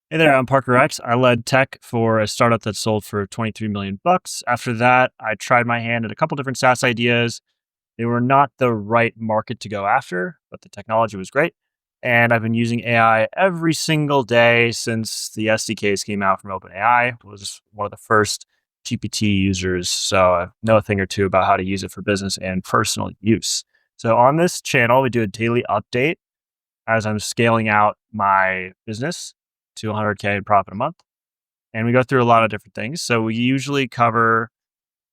Hey there, I'm Parker X. I led tech for a startup that sold for 23 million bucks. After that, I tried my hand at a couple different SaaS ideas. They were not the right market to go after, but the technology was great. And I've been using AI every single day since the SDKs came out from OpenAI. I was one of the first GPT users, so I know a thing or two about how to use it for business and personal use. So on this channel, we do a daily update as I'm scaling out my business to 100K in profit a month. And we go through a lot of different things. So we usually cover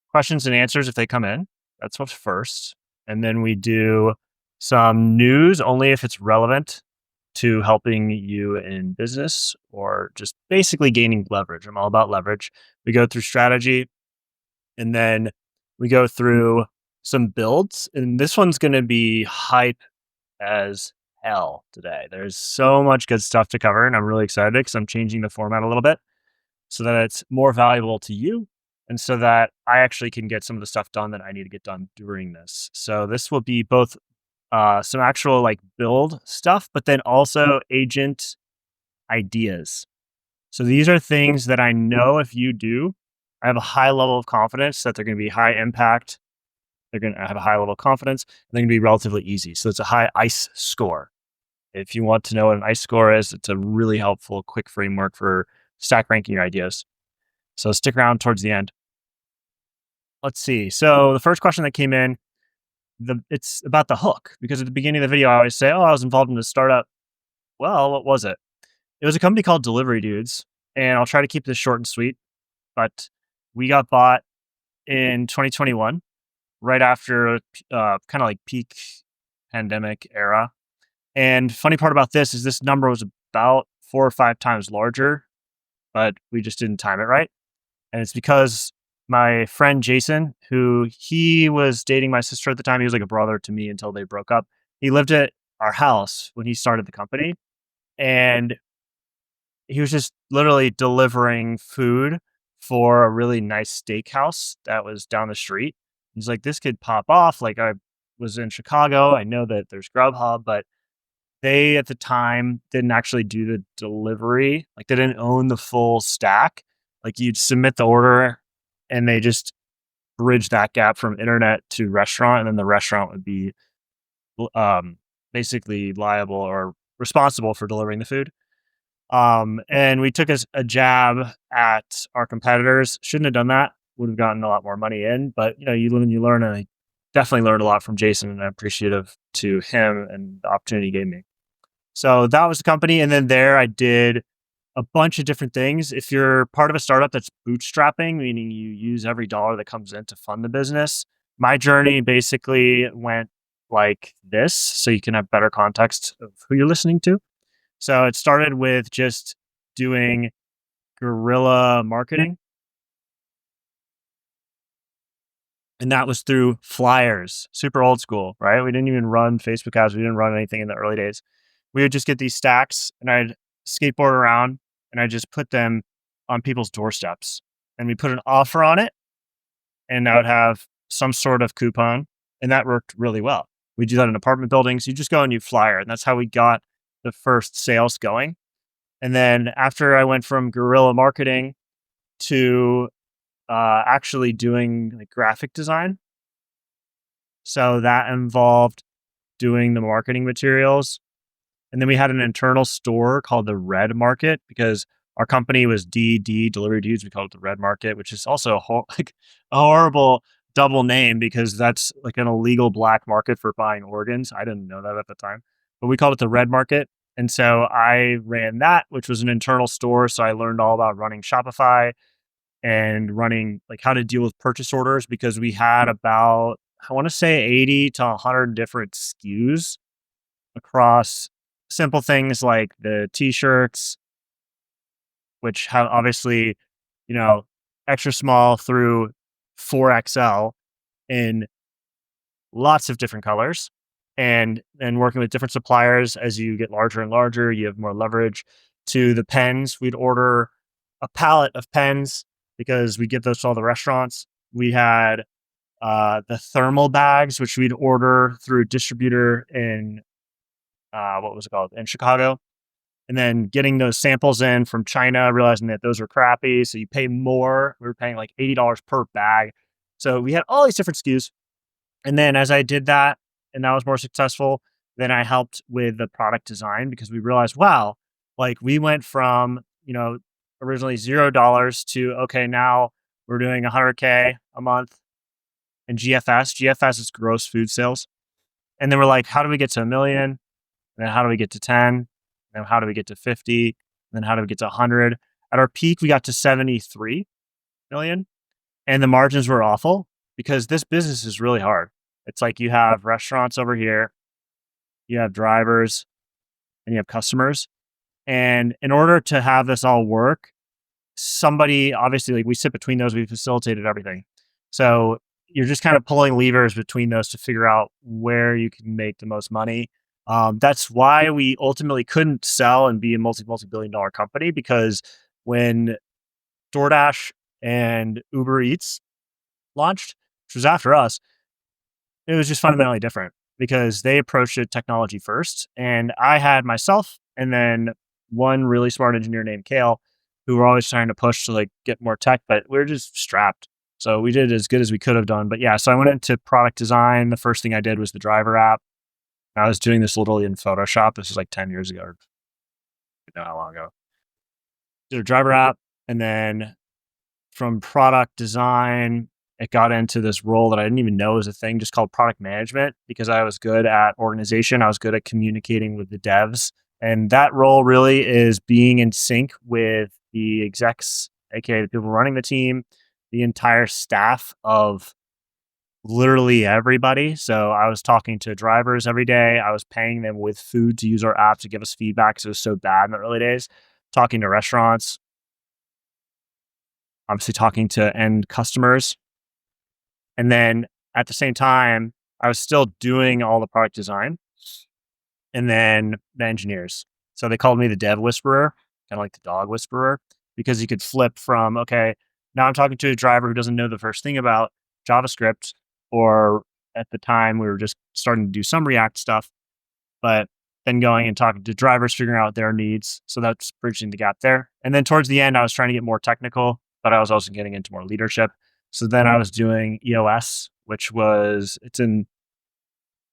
questions and answers if they come in. That's what's first. And then we do some news only if it's relevant to helping you in business or just basically gaining leverage. I'm all about leverage. We go through strategy and then we go through some builds. And this one's going to be hype as hell today. There's so much good stuff to cover, and I'm really excited because I'm changing the format a little bit so that it's more valuable to you and so that I actually can get some of the stuff done that I need to get done during this. So this will be both some actual like build stuff, but then also agent ideas. So these are things that I know if you do, I have a high level of confidence that they're going to be high impact. They're going to have a high level of confidence. And they're going to be relatively easy. So it's a high ICE score. If you want to know what an ICE score is, it's a really helpful, quick framework for stack ranking your ideas. So stick around towards the end. Let's see. So the first question that came in, it's about the hook because at the beginning of the video, I always say, "Oh, I was involved in a startup." Well, what was it? It was a company called Delivery Dudes, and I'll try to keep this short and sweet. But we got bought in 2021, right after kind of like peak pandemic era. And funny part about this is this number was about 4 or 5 times larger, but we just didn't time it right. And it's because my friend Jason, who he was dating my sister at the time, he was like a brother to me until they broke up. He lived at our house when he started the company, and he was just literally delivering food for a really nice steakhouse that was down the street. He's like, this could pop off. Like, I was in Chicago. I know that there's Grubhub, but they at the time didn't actually do the delivery. Like, they didn't own the full stack. Like, you'd submit the order and they just bridge that gap from internet to restaurant, and then the restaurant would be um, basically liable or responsible for delivering the food. And we took a jab at our competitors. Shouldn't have done that. Would have gotten a lot more money in, but you live and you learn. And I definitely learned a lot from Jason, and I'm appreciative to him and the opportunity he gave me. So that was the company, and then there I did a bunch of different things. If you're part of a startup that's bootstrapping, meaning you use every dollar that comes in to fund the business, my journey basically went like this, so you can have better context of who you're listening to. So it started with just doing guerrilla marketing, and that was through flyers, super old school, right? We didn't even run Facebook ads. We didn't run anything in the early days. We would just get these stacks and I'd skateboard around and I just put them on people's doorsteps and we put an offer on it and I would have some sort of coupon and that worked really well. We do that in apartment buildings. You just go and you flyer and that's how we got the first sales going. And then after I went from guerrilla marketing to actually doing like graphic design. So that involved doing the marketing materials. And then we had an internal store called the Red Market because our company was DD Delivery Dudes. We called it the Red Market, which is also like a horrible double name because that's like an illegal black market for buying organs. I didn't know that at the time, but we called it the Red Market. And so I ran that, which was an internal store. So I learned all about running Shopify and running like how to deal with purchase orders because we had about, I want to say 80 to 100 different SKUs across simple things like the t-shirts, which have obviously, you know, extra small through 4XL in lots of different colors. And working with different suppliers as you get larger and larger, you have more leverage. To the pens, we'd order a pallet of pens because we give those to all the restaurants. We had the thermal bags, which we'd order through a distributor in what was it called in Chicago. and then getting those samples in from China, realizing that those were crappy. So you pay more. We were paying like $80 per bag. So we had all these different SKUs. And then as I did that and that was more successful, then I helped with the product design because we realized, wow, like we went from, originally $0 to, okay, now we're doing 100K a month in GFS. GFS is gross food sales. And then we're like, how do we get to a million? And then how do we get to 10? And then how do we get to 50? And then how do we get to 100? At our peak, we got to 73 million and the margins were awful because this business is really hard. It's like you have restaurants over here, you have drivers, and you have customers. And in order to have this all work, somebody obviously, like we sit between those, we facilitated everything. So you're just kind of pulling levers between those to figure out where you can make the most money. That's why we ultimately couldn't sell and be a multi-billion dollar company because when DoorDash and Uber Eats launched, which was after us, it was just fundamentally different because they approached it technology first. And I had myself and then one really smart engineer named Kale, who were always trying to push to like get more tech, but we were just strapped. So we did as good as we could have done. But yeah, so I went into product design. The first thing I did was the driver app. I was doing this literally in Photoshop. This was like 10 years ago, or not how long ago. Did a driver app. And then from product design, it got into this role that I didn't even know was a thing, just called product management, because I was good at organization. I was good at communicating with the devs. And that role really is being in sync with the execs, aka the people running the team, the entire staff of literally everybody. So I was talking to drivers every day. I was paying them with food to use our app to give us feedback because it was so bad in the early days. Talking to restaurants, obviously talking to end customers. And then at the same time, I was still doing all the product design and then the engineers. So they called me the dev whisperer, kind of like the dog whisperer, because you could flip from, okay, now I'm talking to a driver who doesn't know the first thing about JavaScript, or at the time we were just starting to do some React stuff, but then going and talking to drivers, figuring out their needs. So that's bridging the gap there. And then towards the end, I was trying to get more technical, but I was also getting into more leadership. So then I was doing EOS, which was, it's an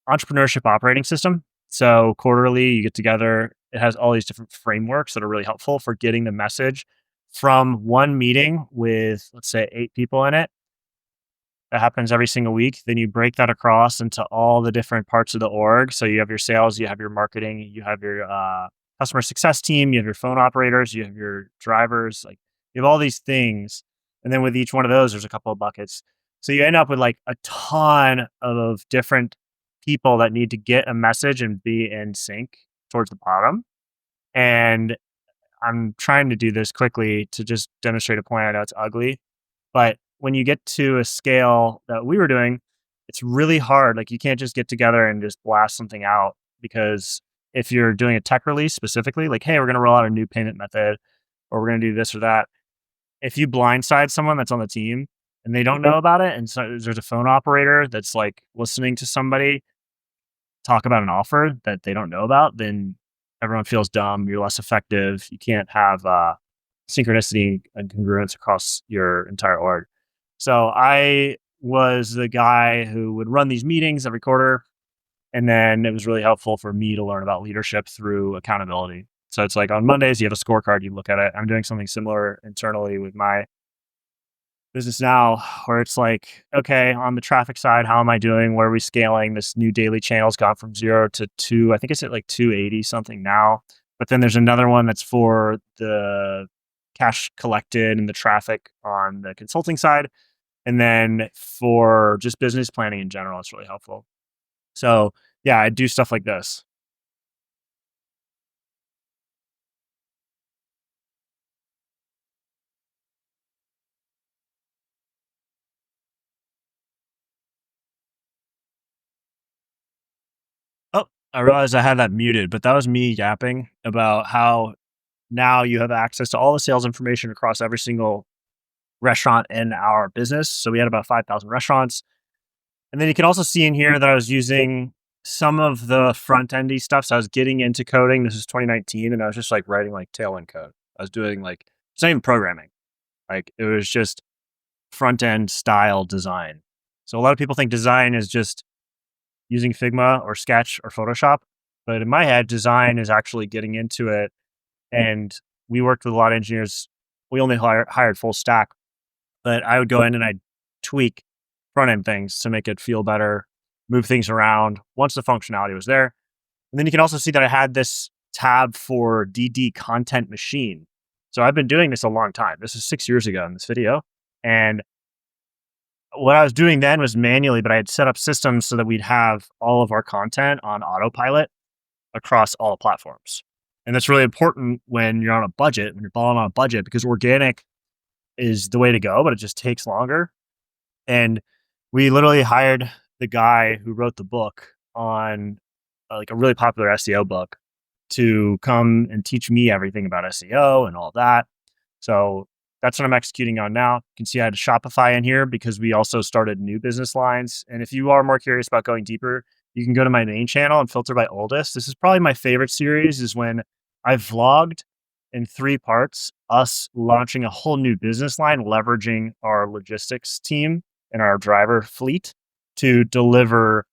entrepreneurship operating system. So quarterly, you get together. It has all these different frameworks that are really helpful for getting the message from one meeting with, let's say, 8 people in it. That happens every single week. Then you break that across into all the different parts of the org. So you have your sales, you have your marketing, you have your customer success team, you have your phone operators, you have your drivers, like you have all these things. And then with each one of those, there's a couple of buckets. So you end up with like a ton of different people that need to get a message and be in sync towards the bottom. And I'm trying to do this quickly to just demonstrate a point. I know it's ugly, but when you get to a scale that we were doing, it's really hard. Like you can't just get together and just blast something out, because if you're doing a tech release specifically, like, hey, we're going to roll out a new payment method or we're going to do this or that. If you blindside someone that's on the team and they don't know about it, and so there's a phone operator that's like listening to somebody talk about an offer that they don't know about, then everyone feels dumb. You're less effective. You can't have synchronicity and congruence across your entire org. So I was the guy who would run these meetings every quarter. And then it was really helpful for me to learn about leadership through accountability. So it's like on Mondays, you have a scorecard, you look at it. I'm doing something similar internally with my business now, where it's like, okay, on the traffic side, how am I doing? Where are we scaling? This new daily channel's gone from 0 to 2. I think it's at like 280 something now. But then there's another one that's for the cash collected and the traffic on the consulting side. And then for just business planning in general, it's really helpful. So yeah, I do stuff like this. Oh, I realized I had that muted, but that was me yapping about how now you have access to all the sales information across every single restaurant in our business. So we had about 5,000 restaurants. And then you can also see in here that I was using some of the front endy stuff. So I was getting into coding. This is 2019, and I was just like writing like Tailwind code. I was doing like it's not even programming. Like it was just front end style design. So a lot of people think design is just using Figma or Sketch or Photoshop, but in my head, design is actually getting into it. And we worked with a lot of engineers. We only hired full stack, but I would go in and I'd tweak front end things to make it feel better, move things around once the functionality was there. And then you can also see that I had this tab for DD content machine. So I've been doing this a long time. This is 6 years ago in this video. And what I was doing then was manually, but I had set up systems so that we'd have all of our content on autopilot across all platforms. And that's really important when you're on a budget, when you're balling on a budget, because organic is the way to go, but it just takes longer. And we literally hired the guy who wrote the book on like a really popular SEO book to come and teach me everything about SEO and all that. So that's what I'm executing on now. You can see I had Shopify in here because we also started new business lines. And if you are more curious about going deeper, you can go to my main channel and filter by oldest. This is probably my favorite series is when I vlogged in 3 parts, us launching a whole new business line, leveraging our logistics team and our driver fleet to deliver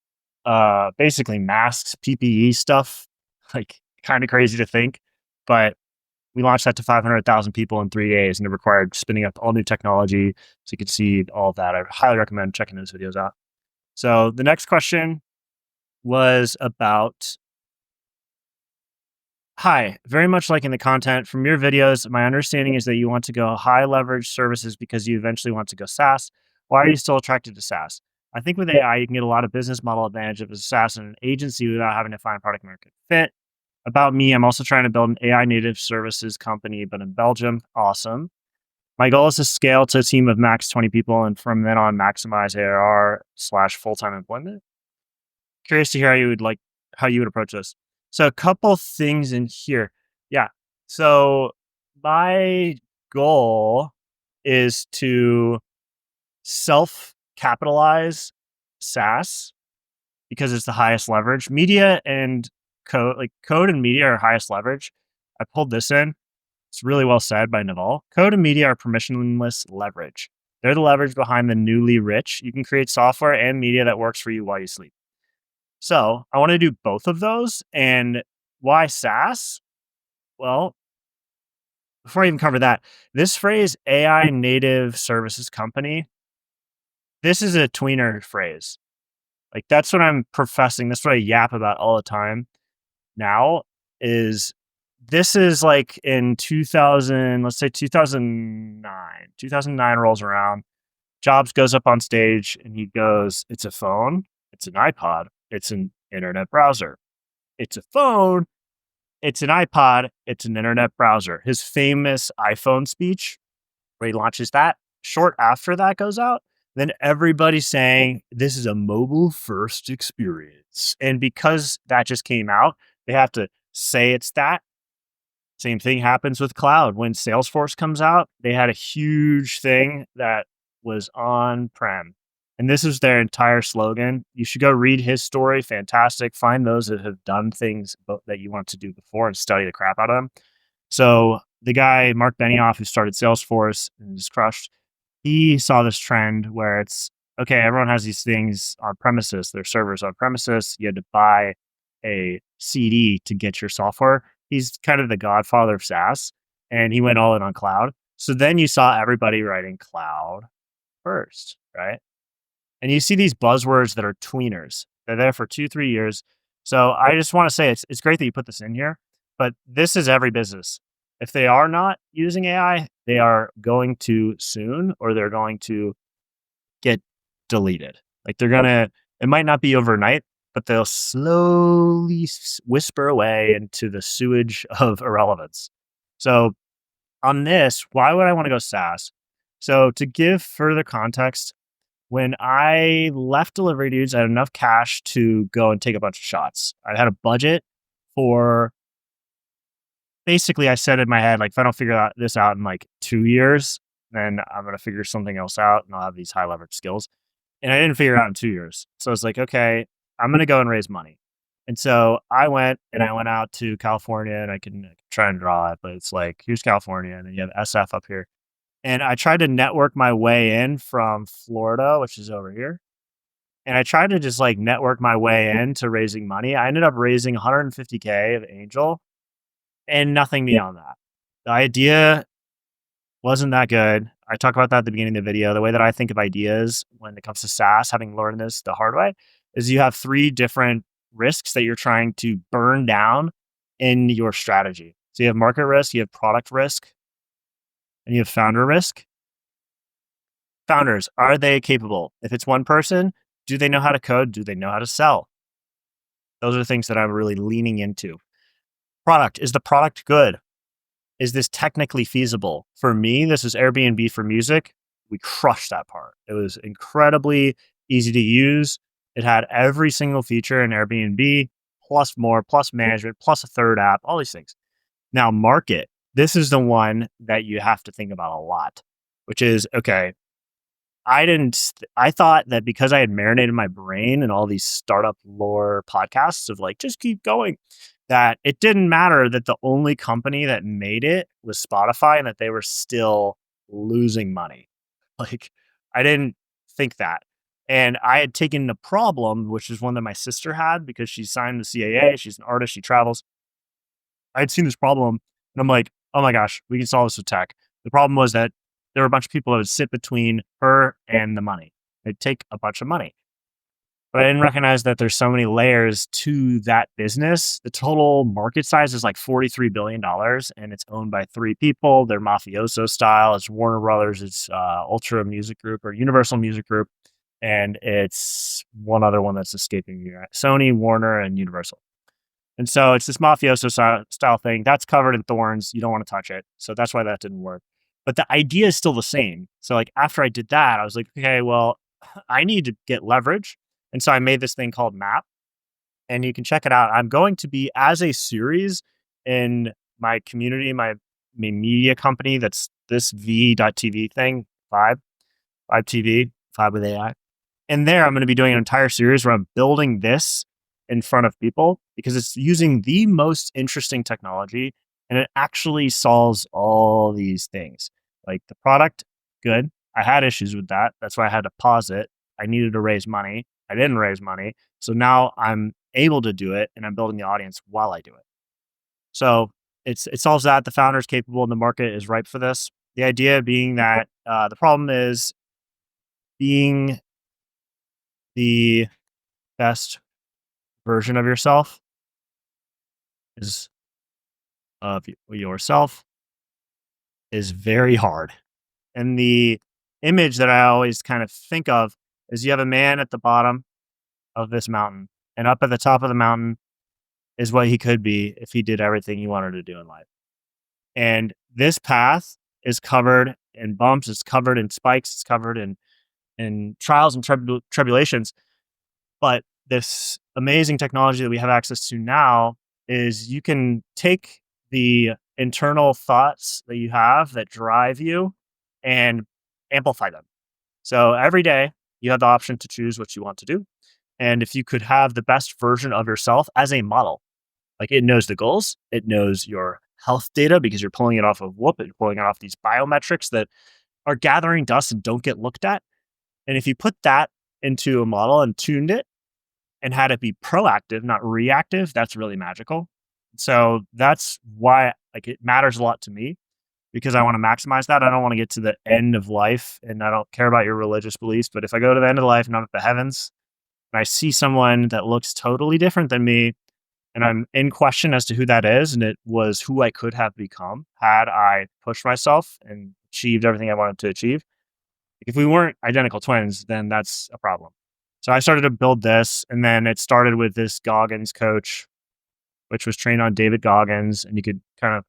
basically masks, PPE stuff, like kind of crazy to think, but we launched that to 500,000 people in 3 days, and it required spinning up all new technology. So you could see all of that. I highly recommend checking those videos out. So the next question was about, hi, very much liking the content from your videos. My understanding is that you want to go high leverage services because you eventually want to go SaaS. Why are you still attracted to SaaS? I think with AI, you can get a lot of business model advantage of a SaaS and an agency without having to find product market fit. About me, I'm also trying to build an AI native services company, but in Belgium. Awesome. My goal is to scale to a team of max 20 people and from then on maximize ARR slash full-time employment. Curious to hear how you would approach this. So a couple things in here. Yeah. So my goal is to self capitalize SaaS because it's the highest leverage. Media and code and media are highest leverage. I pulled this in. It's really well said by Naval. Code and media are permissionless leverage. They're the leverage behind the newly rich. You can create software and media that works for you while you sleep. So I want to do both of those. And why SaaS? Well, before I even cover that, this phrase AI native services company, this is a tweener phrase. Like that's what I'm professing. That's what I yap about all the time now is this is like in 2000, let's say 2009. 2009 rolls around. Jobs goes up on stage and he goes, it's a phone, it's an iPod, it's an internet browser. It's a phone, it's an iPod, it's an internet browser. His famous iPhone speech, where he launches that, short after that goes out, then everybody's saying this is a mobile first experience. And because that just came out, they have to say it's that. Same thing happens with cloud. When Salesforce comes out, they had a huge thing that was on prem. And this is their entire slogan. You should go read his story. Fantastic. Find those that have done things that you want to do before and study the crap out of them. So the guy, Mark Benioff, who started Salesforce and is crushed, he saw this trend where it's okay, everyone has these things on premises, their servers on premises. You had to buy a CD to get your software. He's kind of the godfather of SaaS, and he went all in on cloud. So then you saw everybody writing cloud first, right? And you see these buzzwords that are tweeners. They're there for 2-3 years. So I just want to say it's great that you put this in here, but this is every business. If they are not using AI, they are going to soon, or they're going to get deleted. Like it might not be overnight, but they'll slowly whisper away into the sewage of irrelevance. So on this, why would I want to go SaaS? So to give further context, when I left Delivery Dudes, I had enough cash to go and take a bunch of shots. I had a budget for basically, I said in my head, like, if I don't figure this out in like 2 years, then I'm going to figure something else out and I'll have these high leverage skills. And I didn't figure it out in 2 years. So I was like, okay, I'm going to go and raise money. And so I went out to California, and I can try and draw it, but it's like, here's California, and then you have SF up here. And I tried to network my way in from Florida, which is over here. And I tried to just like network my way into raising money. I ended up raising 150K of angel and nothing beyond that. The idea wasn't that good. I talk about that at the beginning of the video. The way that I think of ideas when it comes to SaaS, having learned this the hard way, is you have three different risks that you're trying to burn down in your strategy. So you have market risk, you have product risk, and you have founder risk. Founders, are they capable? If it's one person, do they know how to code? Do they know how to sell? Those are the things that I'm really leaning into. Product, is the product good? Is this technically feasible? For me, this is Airbnb for music. We crushed that part. It was incredibly easy to use. It had every single feature in Airbnb, plus more, plus management, plus a third app, all these things. Now, market. This is the one that you have to think about a lot, which is, okay, I thought that because I had marinated my brain in all these startup lore podcasts of like, just keep going, that it didn't matter that the only company that made it was Spotify and that they were still losing money. Like, I didn't think that. And I had taken the problem, which is one that my sister had because she signed the CAA. She's an artist. She travels. I had seen this problem and I'm like, oh my gosh, we can solve this with tech. The problem was that there were a bunch of people that would sit between her and the money. They'd take a bunch of money. But I didn't recognize that there's so many layers to that business. The total market size is like $43 billion and it's owned by three people. They're mafioso style. It's Warner Brothers, it's Ultra Music Group or Universal Music Group. And it's one other one that's escaping me, right? Sony, Warner, and Universal. And so it's this mafioso style thing that's covered in thorns. You don't want to touch it. So that's why that didn't work. But the idea is still the same. So like after I did that, I was like, okay, well, I need to get leverage. And so I made this thing called Map, and you can check it out. I'm going to be as a series in my community, my media company. That's this V.TV thing, Vibe TV, Vibe with AI. And there, I'm going to be doing an entire series where I'm building this in front of people because it's using the most interesting technology and it actually solves all these things. Like the product, good. I had issues with that. That's why I had to pause it. I needed to raise money. I didn't raise money. So now I'm able to do it and I'm building the audience while I do it. So it solves that. The founder is capable and the market is ripe for this. The idea being that the problem is being the best version of yourself is of yourself is very hard. And the image that I always kind of think of is you have a man at the bottom of this mountain, and up at the top of the mountain is what he could be if he did everything he wanted to do in life. And this path is covered in bumps, it's covered in spikes, it's covered in trials and tribulations. But this amazing technology that we have access to now is you can take the internal thoughts that you have that drive you and amplify them. So every day you have the option to choose what you want to do. And if you could have the best version of yourself as a model, like it knows the goals, it knows your health data because you're pulling it off of Whoop, you're pulling it off these biometrics that are gathering dust and don't get looked at. And if you put that into a model and tuned it and had it be proactive, not reactive, that's really magical. So that's why like it matters a lot to me because I want to maximize that. I don't want to get to the end of life and I don't care about your religious beliefs. But if I go to the end of life and I'm at the heavens and I see someone that looks totally different than me and I'm in question as to who that is, and it was who I could have become had I pushed myself and achieved everything I wanted to achieve. If we weren't identical twins, then that's a problem. So I started to build this, and then it started with this Goggins coach, which was trained on David Goggins, and you could kind of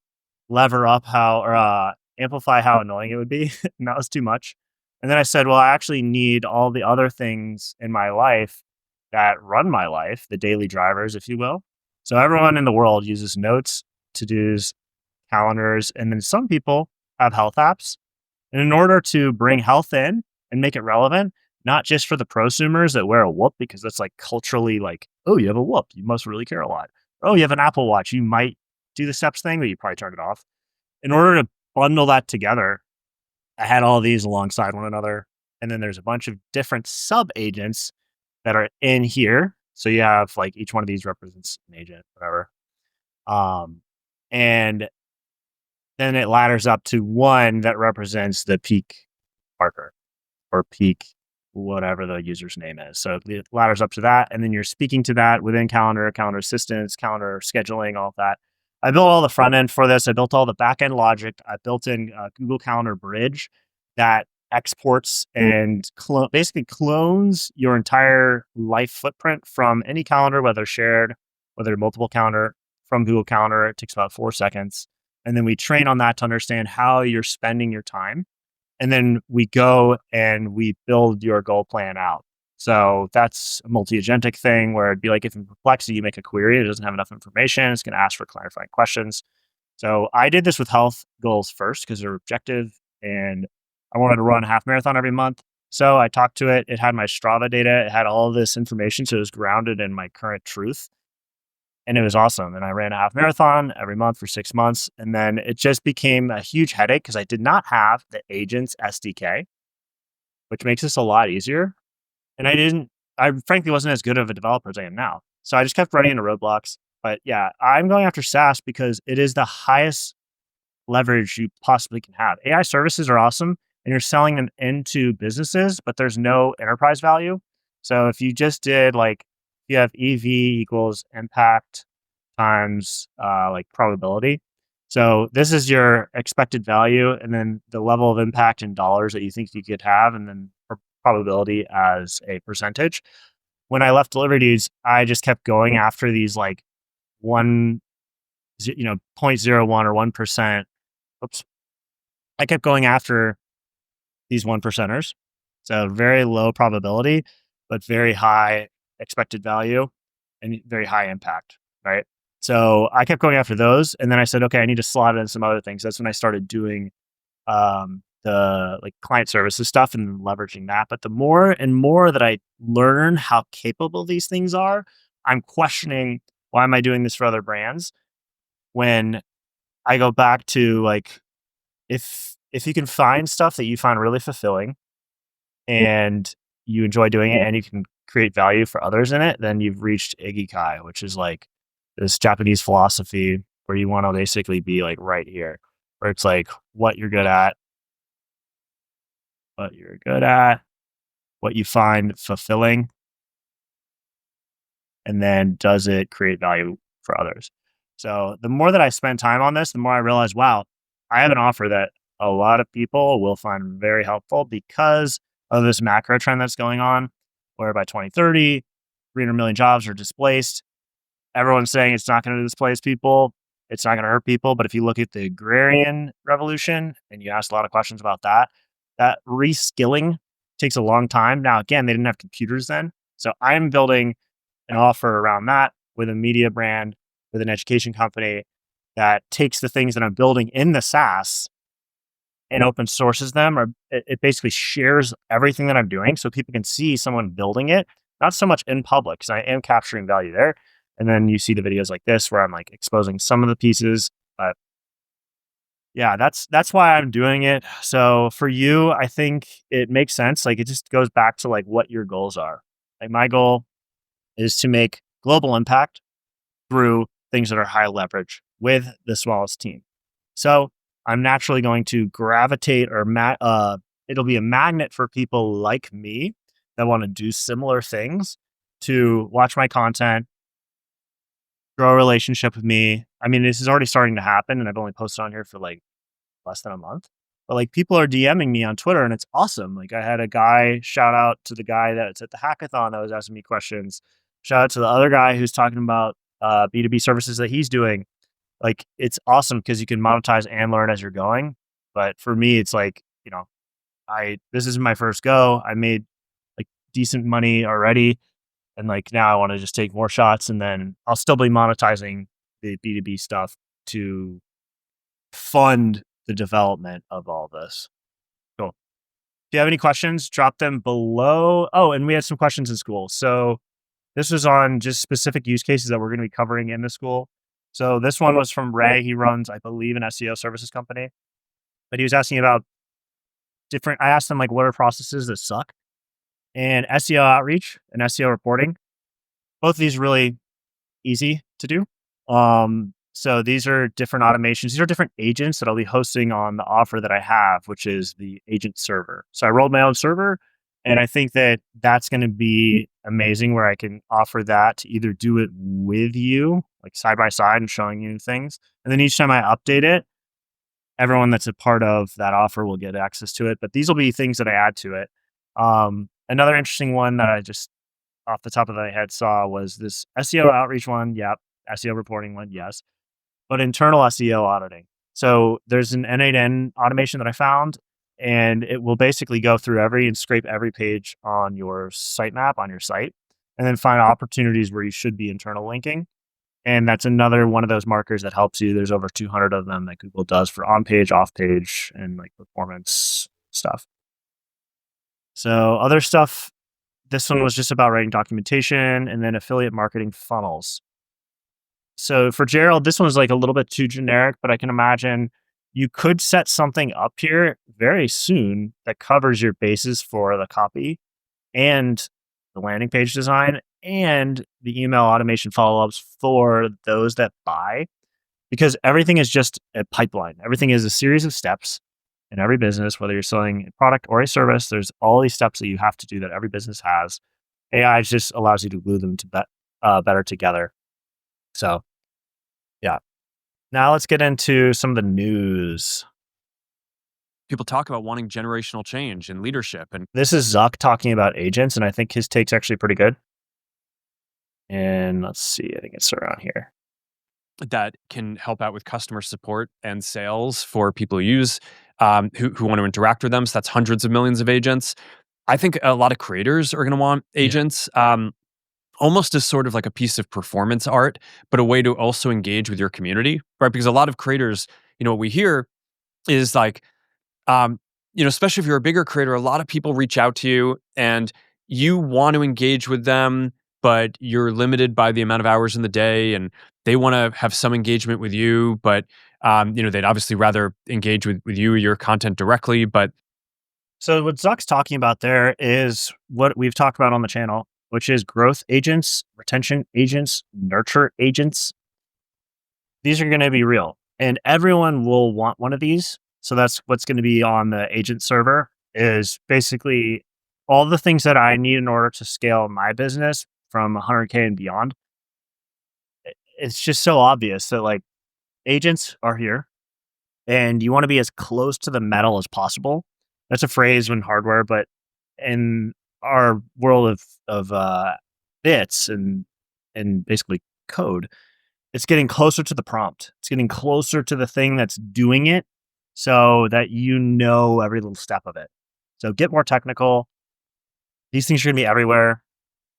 lever up how or amplify how annoying it would be, and that was too much. And then I said, well, I actually need all the other things in my life that run my life, the daily drivers, if you will. So everyone in the world uses notes, to-dos, calendars, and then some people have health apps. And in order to bring health in and make it relevant, not just for the prosumers that wear a whoop because that's like culturally like, oh, you have a whoop, you must really care a lot. Oh, you have an Apple Watch, you might do the steps thing, but you probably turn it off. In order to bundle that together, I had all these alongside one another. And then there's a bunch of different sub agents that are in here. So you have like each one of these represents an agent, whatever. Um, and then it ladders up to one that represents the peak marker or peak, whatever the user's name is. So it ladders up to that. And then you're speaking to that within Calendar, Calendar Assistance, Calendar Scheduling, all of that. I built all the front end for this. I built all the back end logic. I built in Google Calendar Bridge that exports and basically clones your entire life footprint from any calendar, whether shared, whether multiple calendar from Google Calendar. It takes about 4 seconds. And then we train on that to understand how you're spending your time. And then we go and we build your goal plan out. So that's a multi-agentic thing where it'd be like if in Perplexity you make a query, it doesn't have enough information, it's going to ask for clarifying questions. So I did this with health goals first because they're objective and I wanted to run a half marathon every month. So I talked to it. It had my Strava data. It had all of this information. So it was grounded in my current truth. And it was awesome. And I ran a half marathon every month for 6 months. And then it just became a huge headache because I did not have the agents SDK, which makes this a lot easier. And I frankly wasn't as good of a developer as I am now. So I just kept running into roadblocks. But yeah, I'm going after SaaS because it is the highest leverage you possibly can have. AI services are awesome and you're selling them into businesses, but there's no enterprise value. So if you just did like, you have EV equals impact times like probability. So this is your expected value and then the level of impact in dollars that you think you could have and then probability as a percentage. When I left Delivery Dudes, I just kept going after these like one, you know, 0.01 or 1%. Oops. I kept going after these one percenters. So very low probability, but very high expected value and very high impact. Right. So I kept going after those. And then I said, okay, I need to slot in some other things. That's when I started doing the like client services stuff and leveraging that. But the more and more that I learn how capable these things are, I'm questioning why am I doing this for other brands when I go back to like if you can find stuff that you find really fulfilling and you enjoy doing it and you can create value for others in it, then you've reached Ikigai, which is like this Japanese philosophy where you want to basically be like right here, where it's like what you're good at, what you're good at, what you find fulfilling, and then does it create value for others? So the more that I spend time on this, the more I realize, wow, I have an offer that a lot of people will find very helpful because of this macro trend that's going on, where by 2030, 300 million jobs are displaced. Everyone's saying it's not going to displace people. It's not going to hurt people. But if you look at the agrarian revolution and you ask a lot of questions about that, that reskilling takes a long time. Now, again, they didn't have computers then. So I'm building an offer around that with a media brand, with an education company that takes the things that I'm building in the SaaS and open sources them, or it basically shares everything that I'm doing so people can see someone building it, not so much in public, because I am capturing value there. And then you see the videos like this where I'm like exposing some of the pieces. But yeah, that's why I'm doing it. So for you, I think it makes sense. Like it just goes back to like what your goals are. Like my goal is to make global impact through things that are high leverage with the smallest team. So I'm naturally going to gravitate or it'll be a magnet for people like me that want to do similar things to watch my content, grow a relationship with me. I mean, this is already starting to happen and I've only posted on here for like less than a month. But like people are DMing me on Twitter and it's awesome. Like I had a guy shout out to the guy that's at the hackathon that was asking me questions. Shout out to the other guy who's talking about B2B services that he's doing. Like it's awesome because you can monetize and learn as you're going. But for me, it's like, you know, this is my first go. I made like decent money already. And like now I want to just take more shots and then I'll still be monetizing the B2B stuff to fund the development of all this. Cool. If you have any questions, drop them below. Oh, and we had some questions in school. So this was on just specific use cases that we're going to be covering in the school. So this one was from Ray. He runs, I believe, an SEO services company, but he was asking about different. I asked him like, what are processes that suck? And SEO outreach and SEO reporting. Both of these really easy to do. So these are different automations. These are different agents that I'll be hosting on the offer that I have, which is the agent server. So I rolled my own server, and I think that that's going to be amazing where I can offer that to either do it with you, like side by side and showing you things. And then each time I update it, everyone that's a part of that offer will get access to it. But these will be things that I add to it. Another interesting one that I just off the top of my head saw was this SEO outreach one. Yep. SEO reporting one. Yes. But internal SEO auditing. So there's an N8N automation that I found, and it will basically go through and scrape every page on your sitemap on your site, and then find opportunities where you should be internal linking. And that's another one of those markers that helps you. There's over 200 of them that Google does for on page, off page, and like performance stuff. So other stuff, this one was just about writing documentation and then affiliate marketing funnels. So for Gerald, this one's like a little bit too generic, but I can imagine you could set something up here very soon that covers your bases for the copy and the landing page design and the email automation follow-ups for those that buy, because everything is just a pipeline. Everything is a series of steps in every business, whether you're selling a product or a service. There's all these steps that you have to do that every business has. AI just allows you to glue them to better together. So yeah. Now let's get into some of the news. People talk about wanting generational change and leadership, and This is Zuck talking about agents, and I think his take's actually pretty good. And let's see, I think it's around here. that can help out with customer support and sales for people who use who want to interact with them. So that's hundreds of millions of agents. I think a lot of creators are going to want Yeah. agents. Almost as sort of like a piece of performance art, but a way to also engage with your community, right? Because a lot of creators, what we hear is like, um, especially if you're a bigger creator, a lot of people reach out to you and you want to engage with them, but you're limited by the amount of hours in the day, and they want to have some engagement with you, but they'd obviously rather engage with you or your content directly. But So what Zuck's talking about there is what we've talked about on the channel, which is growth agents, retention agents, nurture agents. These are going to be real, and everyone will want one of these. So that's what's going to be on the agent server is basically all the things that I need in order to scale my business from 100K and beyond. It's just so obvious that like agents are here and you want to be as close to the metal as possible. That's a phrase in hardware, but in our world of bits and basically code, it's getting closer to the prompt. It's getting closer to the thing that's doing it so that you know every little step of it. So get more technical. These things are going to be everywhere.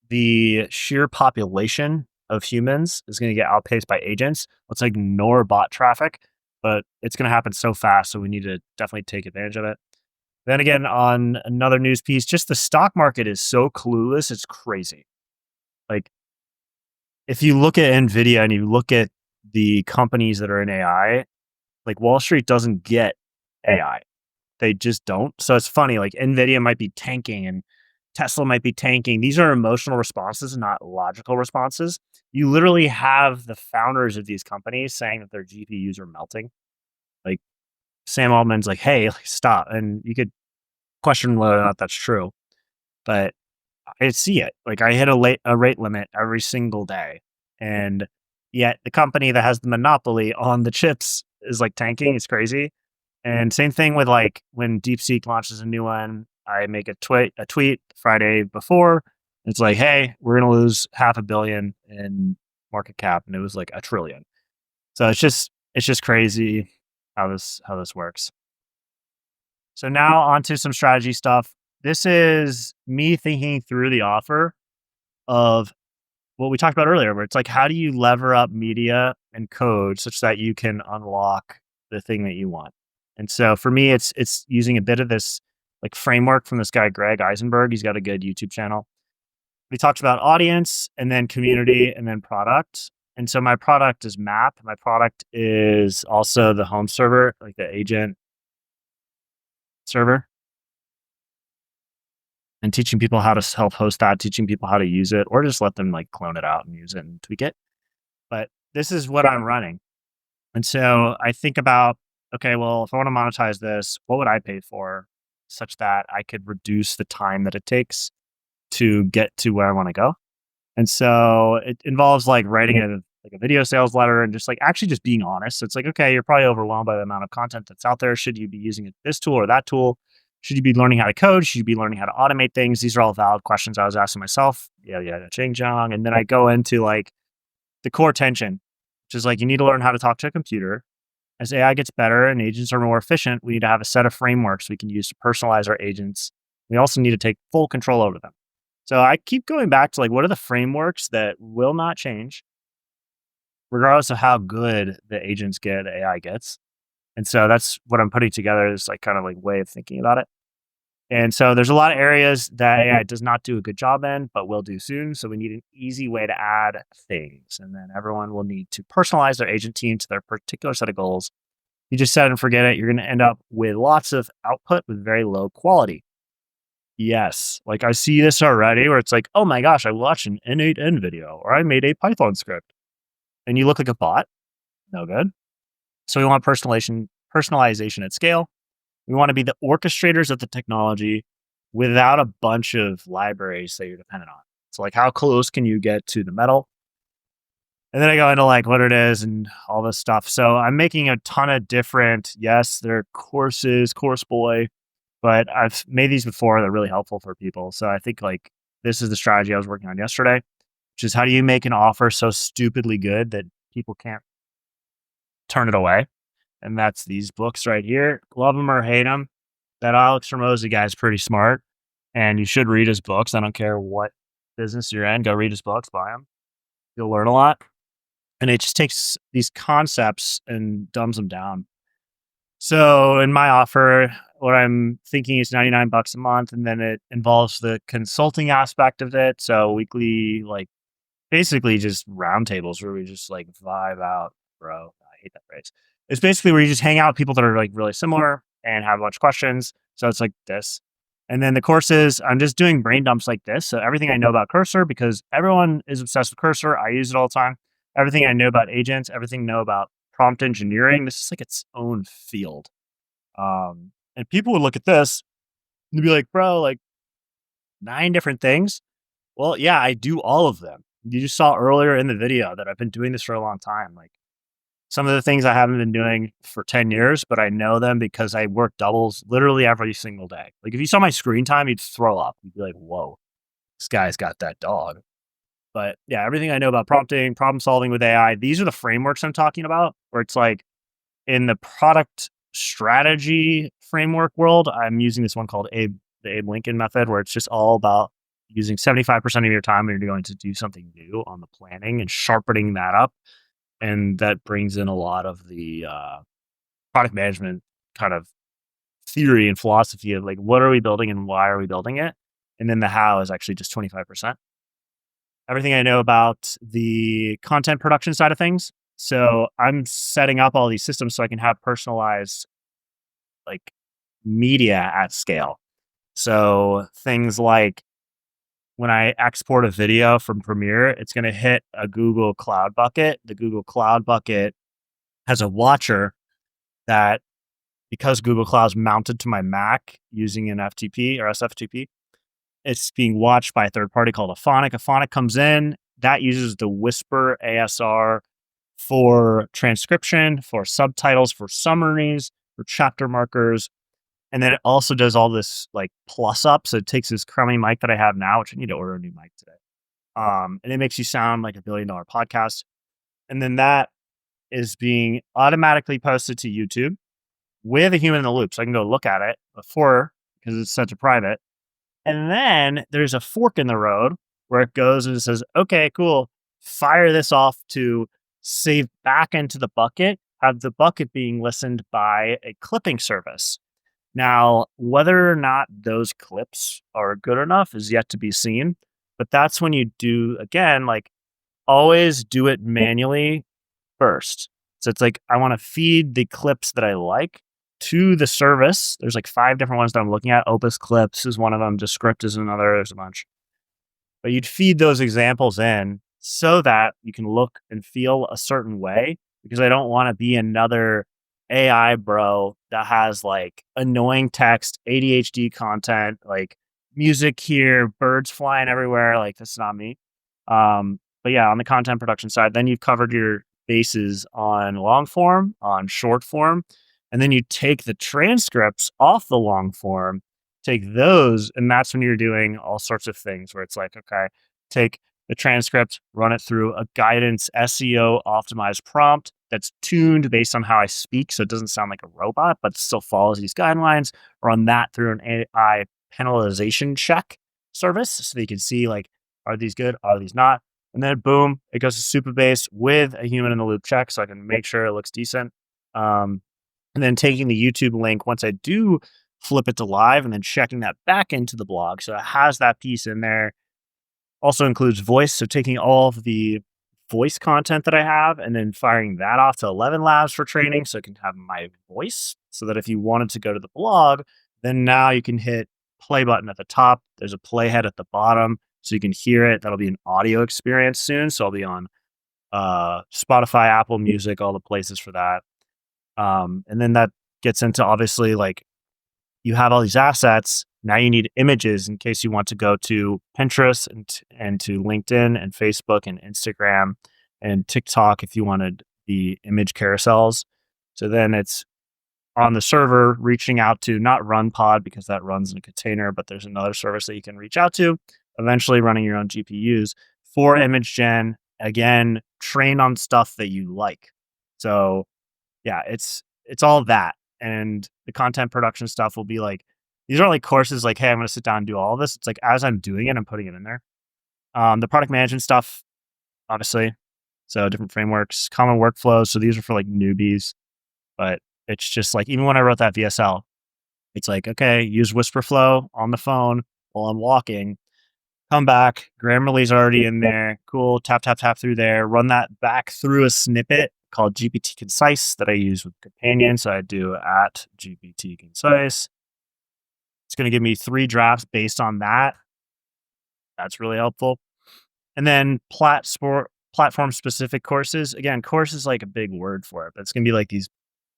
The sheer population of humans is going to get outpaced by agents. Let's ignore bot traffic, but it's going to happen so fast. So we need to definitely take advantage of it. Then again, on another news piece, just the stock market is so clueless. It's crazy. Like if you look at Nvidia and you look at the companies that are in AI, like Wall Street doesn't get AI. They just don't. So it's funny, like Nvidia might be tanking and Tesla might be tanking. These are emotional responses, not logical responses. You literally have the founders of these companies saying that their GPUs are melting. Like Sam Altman's like, hey, like, stop. And you could question whether or not that's true, but I see it. Like I hit a rate limit every single day. And yet the company that has the monopoly on the chips is like tanking. It's crazy. And same thing with like when DeepSeek launches a new one, I make a tweet Friday before. It's like, hey, we're gonna lose $500 million in market cap, and it was like $1 trillion. So it's just crazy how this works. So now on to some strategy stuff. This is me thinking through the offer of what we talked about earlier, where it's like, how do you lever up media and code such that you can unlock the thing that you want? And so for me, it's using a bit of this like framework from this guy Greg Eisenberg. He's got a good YouTube channel. He talks about audience and then community and then product. And so my product is Map. My product is also the home server, like the agent server, and teaching people how to self host that, teaching people how to use it, or just let them like clone it out and use it and tweak it. But this is what I'm running. And so I think about, okay, well, if I want to monetize this, what would I pay for such that I could reduce the time that it takes to get to where I want to go? And so it involves like writing like a video sales letter and just like actually just being honest. So it's like, okay, you're probably overwhelmed by the amount of content that's out there. Should you be using this tool or that tool? Should you be learning how to code? Should you be learning how to automate things? These are all valid questions I was asking myself. Yeah, yeah, ching chong. And then I go into like the core tension, which is like you need to learn how to talk to a computer. As AI gets better and agents are more efficient, we need to have a set of frameworks we can use to personalize our agents. We also need to take full control over them. So I keep going back to like, what are the frameworks that will not change, regardless of how good the agents get, AI gets. And so that's what I'm putting together is like kind of like way of thinking about it. And so there's a lot of areas that AI does not do a good job in, but will do soon. So we need an easy way to add things. And then everyone will need to personalize their agent team to their particular set of goals. You just set it and forget it. You're going to end up with lots of output with very low quality. Yes. Like I see this already where it's like, oh my gosh, I watched an N8N video or I made a Python script and you look like a bot. No good. So we want personalization at scale. We want to be the orchestrators of the technology without a bunch of libraries that you're dependent on. So like how close can you get to the metal? And then I go into like what it is and all this stuff. So I'm making a ton of different, yes, they're courses, course boy, but I've made these before. They're really helpful for people. So I think like this is the strategy I was working on yesterday, which is how do you make an offer so stupidly good that people can't turn it away? And that's these books right here. Love them or hate them. That Alex Ramosi guy is pretty smart, and you should read his books. I don't care what business you're in. Go read his books, buy them. You'll learn a lot. And it just takes these concepts and dumbs them down. So in my offer, what I'm thinking is 99 bucks a month, and then it involves the consulting aspect of it. So weekly, like basically just roundtables where we just like vibe out, bro. I hate that phrase. It's basically where you just hang out with people that are like really similar and have a bunch of questions. So it's like this. And then the courses, I'm just doing brain dumps like this. So everything I know about Cursor, because everyone is obsessed with Cursor. I use it all the time. Everything I know about agents, everything I know about prompt engineering. This is like its own field. And people would look at this and be like, bro, like 9 different things. Well, yeah, I do all of them. You just saw earlier in the video that I've been doing this for a long time. Like some of the things I haven't been doing for 10 years, but I know them because I work doubles literally every single day. Like if you saw my screen time, you'd throw up. You'd be like, whoa, this guy's got that dog. But yeah, everything I know about prompting, problem solving with AI, these are the frameworks I'm talking about, where it's like in the product strategy framework world, I'm using this one called the Abe Lincoln method, where it's just all about using 75% of your time when you're going to do something new on the planning and sharpening that up. And that brings in a lot of the product management kind of theory and philosophy of like, what are we building and why are we building it? And then the how is actually just 25%. Everything I know about the content production side of things. So I'm setting up all these systems so I can have personalized like media at scale. So things like when I export a video from Premiere, it's going to hit a Google Cloud bucket. The Google Cloud bucket has a watcher that, because Google Cloud's mounted to my Mac using an FTP or SFTP, it's being watched by a third party called Aphonic. Aphonic comes in, that uses the Whisper ASR for transcription, for subtitles, for summaries, for chapter markers. And then it also does all this like plus up. So it takes this crummy mic that I have now, which I need to order a new mic today. And it makes you sound like $1 billion podcast. And then that is being automatically posted to YouTube with a human in the loop. So I can go look at it before because it's such a private. And then there's a fork in the road where it goes and it says, okay, cool. Fire this off to save back into the bucket, have the bucket being listened by a clipping service. Now, whether or not those clips are good enough is yet to be seen. But that's when you do, again, like always do it manually first. So it's like I want to feed the clips that I like to the service. There's like 5 different ones that I'm looking at. Opus Clips is one of them. Descript is another. There's a bunch. But you'd feed those examples in so that you can look and feel a certain way because I don't want to be another AI bro that has like annoying text, ADHD content, like music here, birds flying everywhere. Like that's not me. But yeah, on the content production side, then you've covered your bases on long form, on short form, and then you take the transcripts off the long form, take those, and that's when you're doing all sorts of things where it's like, okay, take the transcript, run it through a guidance SEO optimized prompt that's tuned based on how I speak. So it doesn't sound like a robot, but still follows these guidelines. Run that through an AI penalization check service so that you can see like, are these good? Are these not? And then boom, it goes to Supabase with a human in the loop check so I can make sure it looks decent. Um, and then taking the YouTube link once I do flip it to live and then checking that back into the blog. So it has that piece in there. Also includes voice. So taking all of the voice content that I have and then firing that off to 11 Labs for training so it can have my voice so that if you wanted to go to the blog, then now you can hit play button at the top. There's a playhead at the bottom so you can hear it. That'll be an audio experience soon. So I'll be on Spotify, Apple Music, all the places for that. And then that gets into obviously like you have all these assets. Now you need images in case you want to go to Pinterest and to LinkedIn and Facebook and Instagram and TikTok if you wanted the image carousels. So then it's on the server reaching out to not RunPod because that runs in a container, but there's another service that you can reach out to, eventually running your own GPUs for image gen. Again, train on stuff that you like. So yeah, it's all that. And the content production stuff will be like these aren't like courses like, hey, I'm gonna sit down and do all this. It's like as I'm doing it, I'm putting it in there. The product management stuff, obviously. So different frameworks, common workflows. So these are for like newbies, but it's just like even when I wrote that VSL, it's like, okay, use whisper flow on the phone while I'm walking. Come back, Grammarly's already in there. Cool. Tap, tap, tap through there. Run that back through a snippet called GPT Concise that I use with Companion. So I do at GPT Concise. It's going to give me 3 drafts based on that. That's really helpful. And then platform specific courses. Again, course is like a big word for it, but it's going to be like these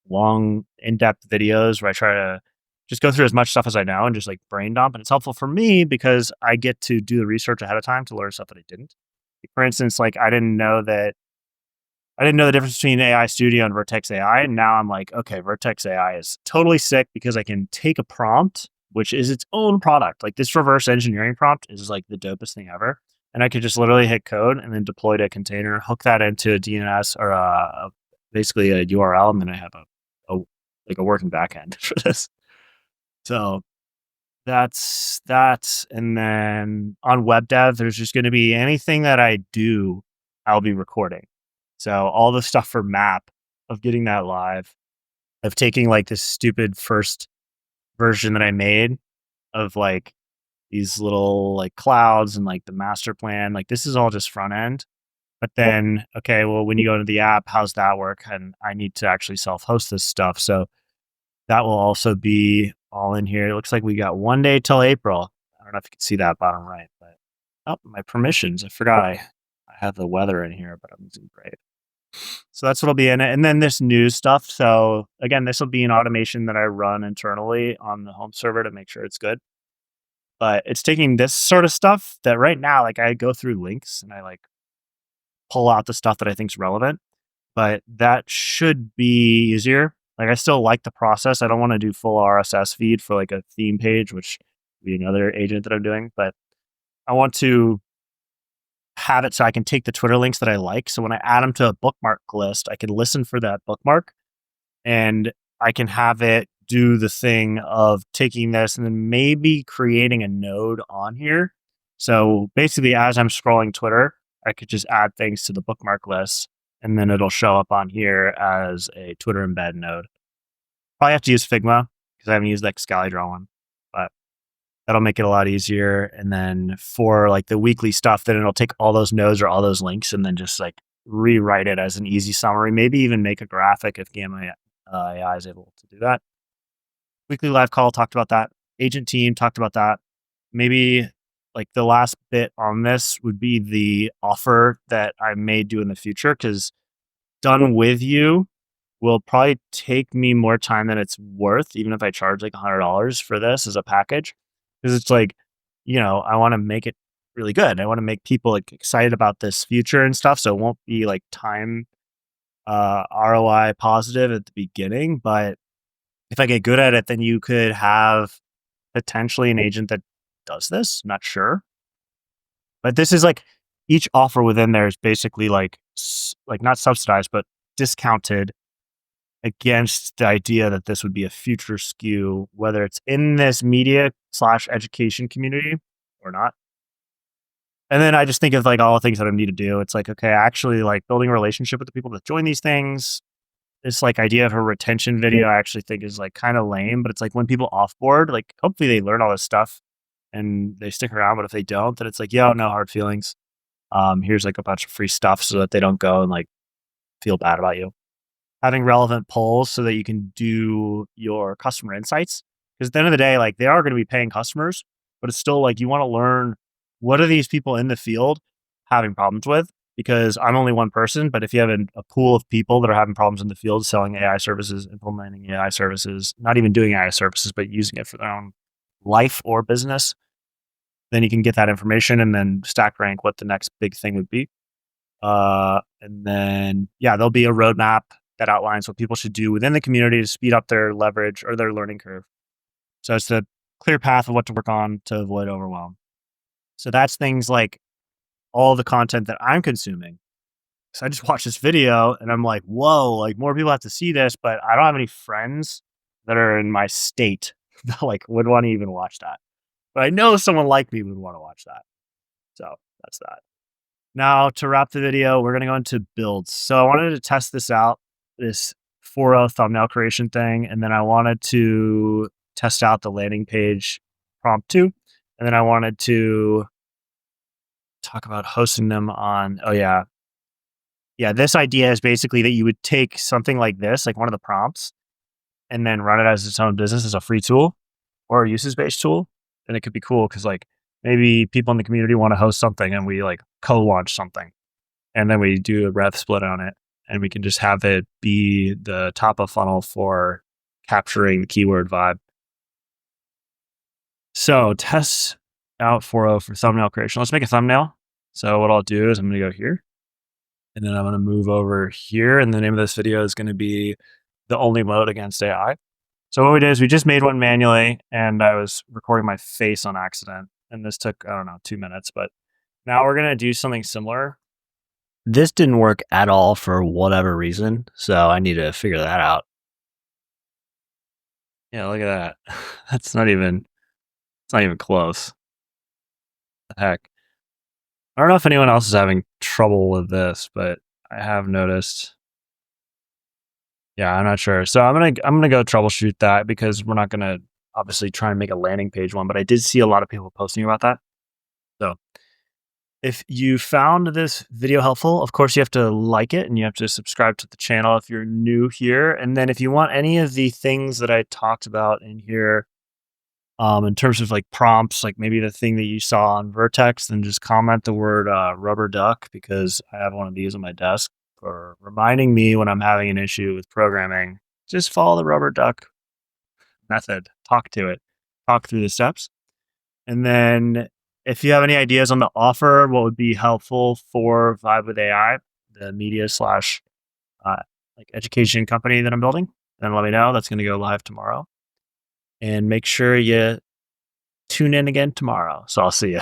long, in depth videos where I try to just go through as much stuff as I know and just like brain dump. And it's helpful for me because I get to do the research ahead of time to learn stuff that I didn't. For instance, like I didn't know the difference between AI Studio and Vertex AI. And now I'm like, okay, Vertex AI is totally sick because I can take a prompt, which is its own product. Like this reverse engineering prompt is like the dopest thing ever. And I could just literally hit code and then deploy to a container, hook that into a DNS or basically a URL, and then I have a like a working backend for this. So that's that. And then on web dev, there's just going to be anything that I do, I'll be recording. So all the stuff for map of getting that live, of taking like this stupid first version that I made of like these little like clouds and like the master plan, like this is all just front end. But then, okay, well, when you go to the app, how's that work? And I need to actually self host this stuff. So that will also be all in here. It looks like we got 1 day till April. I don't know if you can see that bottom right, but oh, my permissions. I forgot I have the weather in here, but I'm using Brave. So that's what'll be in it. And then this news stuff. So again, this will be an automation that I run internally on the home server to make sure it's good. But it's taking this sort of stuff that right now, like I go through links and I like pull out the stuff that I think is relevant, but that should be easier. Like I still like the process. I don't want to do full RSS feed for like a theme page, which would be another agent that I'm doing, but I want to have it so I can take the Twitter links that I like. So when I add them to a bookmark list, I can listen for that bookmark and I can have it do the thing of taking this and then maybe creating a node on here. So basically, as I'm scrolling Twitter, I could just add things to the bookmark list and then it'll show up on here as a Twitter embed node. Probably have to use Figma because I haven't used that ScallyDraw one, but that'll make it a lot easier. And then for like the weekly stuff, then it'll take all those nodes or all those links and then just like rewrite it as an easy summary. Maybe even make a graphic if Gamma AI is able to do that. Weekly live call talked about that. Agent team talked about that. Maybe like the last bit on this would be the offer that I may do in the future because done with you will probably take me more time than it's worth, even if I charge like $100 for this as a package. Because it's like, I want to make it really good. I want to make people like excited about this future and stuff. So it won't be like time ROI positive at the beginning. But if I get good at it, then you could have potentially an agent that does this. Not sure. But this is like each offer within there is basically like like not subsidized, but discounted against the idea that this would be a future skew, whether it's in this media slash education community or not. And then I just think of like all the things that I need to do. It's like, okay, actually like building a relationship with the people that join these things. This like idea of a retention video I actually think is like kind of lame, but it's like when people offboard, like hopefully they learn all this stuff and they stick around. But if they don't, then it's like, yo, no hard feelings. Here's like a bunch of free stuff so that they don't go and like feel bad about you. Having relevant polls so that you can do your customer insights. Because at the end of the day, like they are going to be paying customers, but it's still like you want to learn what are these people in the field having problems with? Because I'm only one person, but if you have a pool of people that are having problems in the field selling AI services, implementing AI services, not even doing AI services, but using it for their own life or business, then you can get that information and then stack rank what the next big thing would be. And then, yeah, there'll be a roadmap that outlines what people should do within the community to speed up their leverage or their learning curve. So it's a clear path of what to work on to avoid overwhelm. So that's things like all the content that I'm consuming. So I just watched this video and I'm like, whoa, like more people have to see this, but I don't have any friends that are in my state that like would want to even watch that. But I know someone like me would want to watch that. So that's that. Now to wrap the video, we're going to go into builds. So I wanted to test this out, this 4.0 thumbnail creation thing. And then I wanted to test out the landing page prompt too. And then I wanted to talk about hosting them on, oh yeah. Yeah, this idea is basically that you would take something like this, like one of the prompts, and then run it as its own business as a free tool or a usage-based tool. And it could be cool because like maybe people in the community want to host something and we like co-launch something. And then we do a rev split on it and we can just have it be the top of funnel for capturing the keyword vibe. So test out 4.0 for thumbnail creation. Let's make a thumbnail. So what I'll do is I'm going to go here and then I'm going to move over here. And the name of this video is going to be the only moat against AI. So what we did is we just made one manually and I was recording my face on accident. And this took, I don't know, 2 minutes, but now we're going to do something similar. This didn't work at all for whatever reason. So I need to figure that out. Yeah, look at that. It's not even close. The heck. I don't know if anyone else is having trouble with this, but I have noticed. Yeah, I'm not sure. So I'm gonna go troubleshoot that because we're not gonna obviously try and make a landing page one, but I did see a lot of people posting about that. So if you found this video helpful, of course you have to like it and you have to subscribe to the channel if you're new here. And then if you want any of the things that I talked about in here, in terms of like prompts, like maybe the thing that you saw on Vertex, then just comment the word rubber duck because I have one of these on my desk for reminding me when I'm having an issue with programming. Just follow the rubber duck method, talk to it, talk through the steps. And then if you have any ideas on the offer, what would be helpful for Vibe with AI, the media slash like education company that I'm building, then let me know. That's going to go live tomorrow. And make sure you tune in again tomorrow. So I'll see you.